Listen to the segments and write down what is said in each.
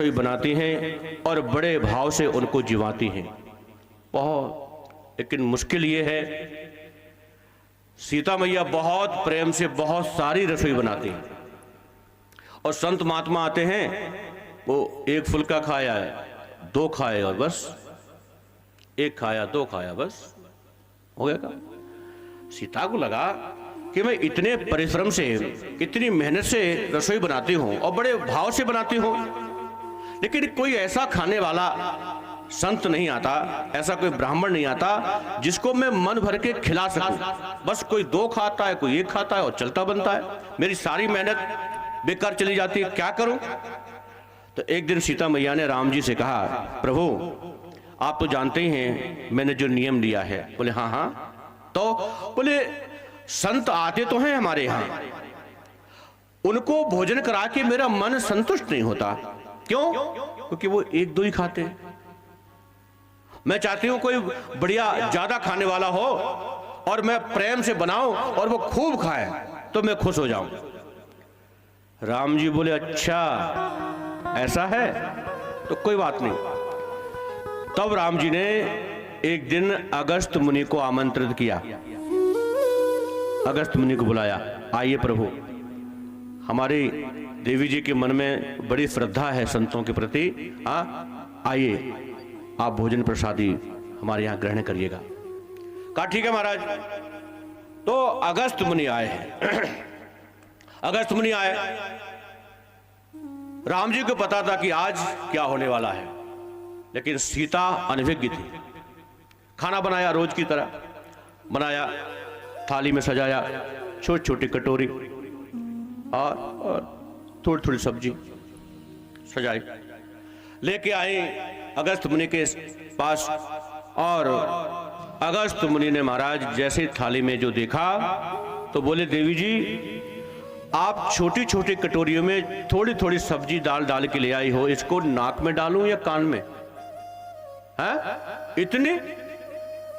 रसोई बनाती हैं और बड़े भाव से उनको जिवाती हैं। बहुत लेकिन मुश्किल ये है, सीता मैया बहुत प्रेम से बहुत सारी रसोई बनाती हैं और संत महात्मा आते हैं, वो एक फुल्का खाया है, दो खाए और बस, एक खाया दो खाया बस हो गया काम। सीता को लगा कि मैं इतने परिश्रम से इतनी मेहनत से रसोई बनाती हूँ और बड़े भाव से बनाती हूँ, लेकिन कोई ऐसा खाने वाला संत नहीं आता, ऐसा कोई ब्राह्मण नहीं आता जिसको मैं मन भर के खिला सकूं। बस कोई दो खाता है, कोई एक खाता है और चलता बनता है, मेरी सारी मेहनत बेकार चली जाती है, क्या करूं। तो एक दिन सीता मैया ने राम जी से कहा, प्रभु आप तो जानते ही हैं मैंने जो नियम लिया है। बोले हाँ हाँ। तो बोले संत आते तो हैं हमारे यहाँ, उनको भोजन करा के मेरा मन संतुष्ट नहीं होता। क्यों? क्योंकि वो एक दो ही खाते हैं। मैं चाहती हूं कोई बढ़िया ज्यादा खाने वाला हो और मैं प्रेम से बनाऊं और वो खूब खाए तो मैं खुश हो जाऊं। राम जी बोले अच्छा ऐसा है तो कोई बात नहीं। तब राम जी ने एक दिन अगस्त मुनि को आमंत्रित किया, अगस्त मुनि को बुलाया, आइए प्रभु, हमारी देवी जी के मन में बड़ी श्रद्धा है संतों के प्रति, आइए आप भोजन प्रसादी हमारे यहाँ ग्रहण करिएगा। कहा ठीक है महाराज। तो अगस्त मुनि आए हैं अगस्त मुनि आए, राम जी को पता था कि आज क्या होने वाला है, लेकिन सीता अनभिज्ञ थी। खाना बनाया, रोज की तरह बनाया, थाली में सजाया, छोटी छोटी कटोरी और थोड़ी थोड़ी सब्जी सजाई, लेके आई अगस्त मुनि के पास। और अगस्त मुनि ने महाराज जैसे थाली में जो देखा तो बोले देवी जी आप छोटी छोटी कटोरियों में थोड़ी थोड़ी सब्जी डाल डाल के ले आई हो, इसको नाक में डालूं या कान में, है इतनी।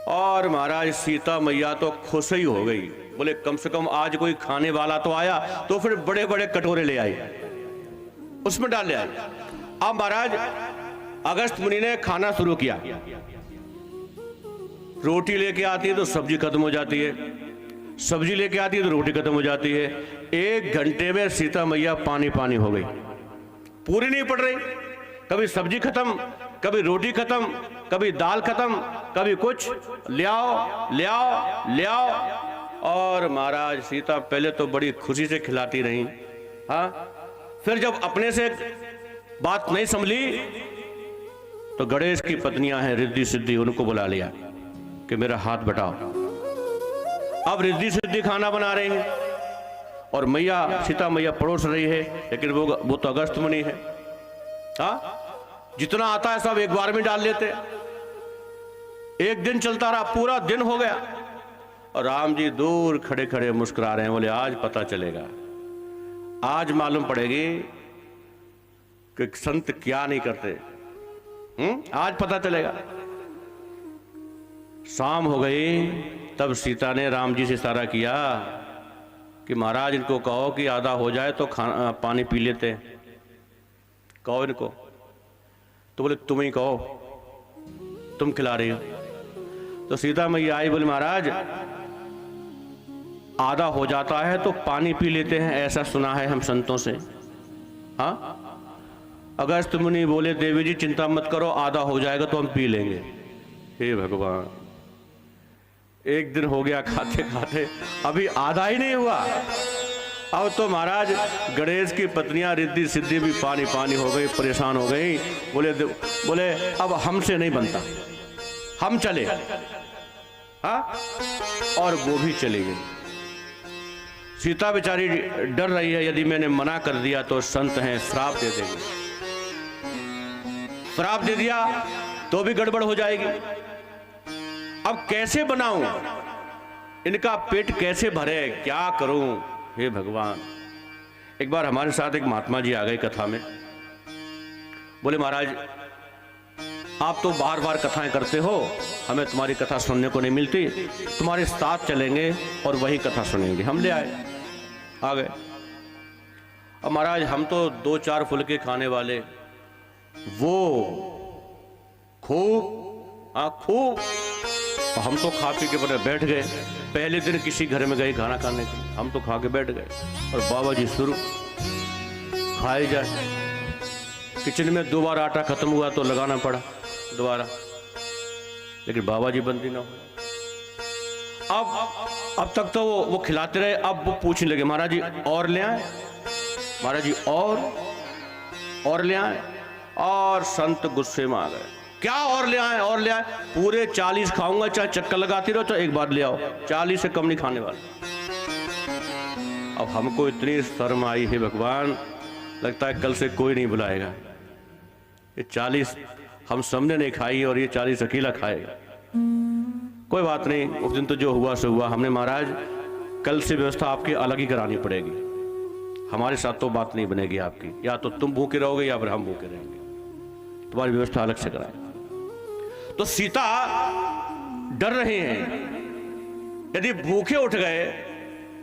और महाराज सीता मैया तो खुश ही हो गई, बोले कम से कम आज कोई खाने वाला तो आया। तो फिर बड़े बड़े कटोरे ले आई, उसमें डाल ले आई। अब महाराज अगस्त मुनि ने खाना शुरू किया, रोटी लेके आती है तो सब्जी खत्म हो जाती है, सब्जी लेके आती है तो रोटी खत्म हो जाती है। एक घंटे में सीता मैया पानी पानी हो गई, पूरी नहीं पड़ रही, कभी सब्जी खत्म, कभी रोटी खत्म, कभी दाल खत्म, कभी कुछ, ले आओ ले आओ ले आओ। और महाराज सीता पहले तो बड़ी खुशी से खिलाती रही, हाँ। फिर जब अपने से बात नहीं संभली तो गणेश की पत्नियां हैं रिद्धि सिद्धि, उनको बुला लिया कि मेरा हाथ बटाओ। अब रिद्धि सिद्धि खाना बना रही हैं और मैया सीता मैया परोस रही है, लेकिन वो तो अगस्त मुनि है, हाँ। जितना आता है सब एक बार में डाल लेते। एक दिन चलता रहा, पूरा दिन हो गया और राम जी दूर खड़े खड़े मुस्कुरा रहे हैं, बोले आज पता चलेगा, आज मालूम पड़ेगी कि संत क्या नहीं करते, आज पता चलेगा। शाम हो गई, तब सीता ने राम जी से इशारा किया कि महाराज इनको कहो कि आधा हो जाए तो खाना पानी पी लेते, कहो इनको। तो बोले तुम ही कहो, तुम खिला रही हो। तो सीता मैया आई, बोले महाराज आधा हो जाता है तो पानी पी लेते हैं, ऐसा सुना है हम संतों से, हाँ। अगस्त मुनि बोले देवी जी चिंता मत करो, आधा हो जाएगा तो हम पी लेंगे। हे भगवान, एक दिन हो गया खाते खाते, अभी आधा ही नहीं हुआ। अब तो महाराज गणेश की पत्नियां रिद्धि सिद्धि भी पानी पानी हो गई, परेशान हो गई। बोले अब हमसे नहीं बनता, हम चले, हाँ। और वो भी चली गई। सीता बेचारी डर रही है, यदि मैंने मना कर दिया तो संत हैं श्राप दे देंगे, श्राप दे दिया तो भी गड़बड़ हो जाएगी। अब कैसे बनाऊं, इनका पेट कैसे भरे, क्या करूं, हे भगवान। एक बार हमारे साथ एक महात्मा जी आ गए कथा में, बोले महाराज आप तो बार बार कथाएं करते हो, हमें तुम्हारी कथा सुनने को नहीं मिलती, तुम्हारे साथ चलेंगे और वही कथा सुनेंगे। हम ले आए, आ गए। अब महाराज हम तो दो चार फुलके खाने वाले वो खूब हम तो खा पी के बड़े बैठ गए। पहले दिन किसी घर में गए खाना खाने के, हम तो खा के बैठ गए और बाबा जी शुरू खाए जाए। किचन में 2 बार आटा खत्म हुआ तो लगाना पड़ा दोबारा, लेकिन बाबा जी बंदी ना हो। अब तक तो वो खिलाते रहे। अब वो पूछने लगे, महाराज जी और ले आए, महाराज जी और ले आए। और संत गुस्से में आ गए, क्या और ले आए और ले आए? पूरे 40 खाऊंगा, चाहे चक्कर लगाती रहो, चाहे एक बार ले आओ, 40 से कम नहीं खाने वाले। अब हमको इतनी शर्म आई है भगवान, लगता है कल से कोई नहीं बुलाएगा। ये 40 हम सबने नहीं खाई और ये 40 अकेला खाएगा। कोई बात नहीं, उस दिन तो जो हुआ सो हुआ। हमने महाराज कल से व्यवस्था आपकी अलग ही करानी पड़ेगी, हमारे साथ तो बात नहीं बनेगी आपकी। या तो तुम भूखे रहोगे या फिर हम भूखे रहेंगे, तुम्हारी व्यवस्था अलग से कराएं। तो सीता डर रहे हैं, यदि भूखे उठ गए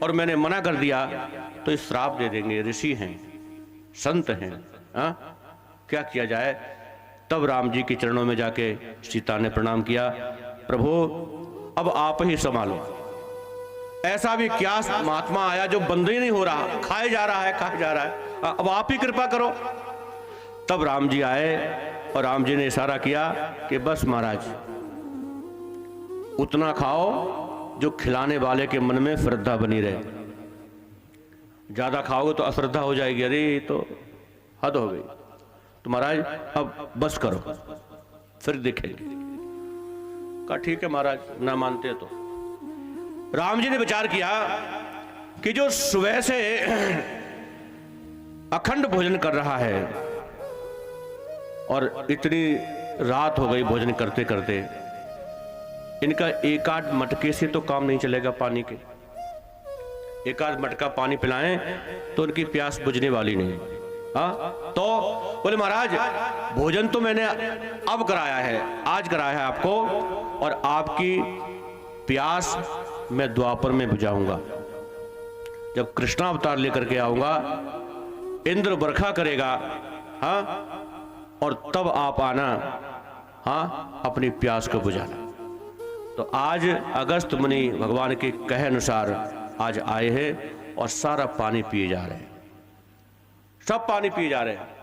और मैंने मना कर दिया तो ये श्राप दे देंगे। ऋषि हैं, संत हैं, क्या किया जाए? तब राम जी के चरणों में जाके सीता ने प्रणाम किया, प्रभु अब आप ही संभालो। ऐसा भी क्या महात्मा आया जो बंद ही नहीं हो रहा, खाए जा रहा है, अब आप ही कृपा करो। तब राम जी आए और राम जी ने इशारा किया कि बस महाराज उतना खाओ जो खिलाने वाले के मन में श्रद्धा बनी रहे। ज्यादा खाओगे तो अश्रद्धा हो जाएगी, अरे तो हद हो गई। तो महाराज अब बस करो, फिर देखेंगे। कहा ठीक है महाराज, ना मानते तो। राम जी ने विचार किया कि जो सुबह से अखंड भोजन कर रहा है और इतनी रात हो गई भोजन करते करते, इनका एक आध मटके से तो काम नहीं चलेगा पानी के। एक आध मटका पानी पिलाएं तो उनकी प्यास बुझने वाली नहीं। तो बोले महाराज भोजन तो मैंने अब कराया है, आज कराया है आपको, और आपकी प्यास मैं द्वापर में बुझाऊंगा। जब कृष्णावतार लेकर के आऊंगा, इंद्र बरखा करेगा, और तब आप आना, अपनी प्यास को बुझाना। तो आज अगस्त मुनि भगवान के कहे अनुसार आज आए हैं और सारा पानी पिए जा रहे हैं, सब पानी पिए जा रहे हैं।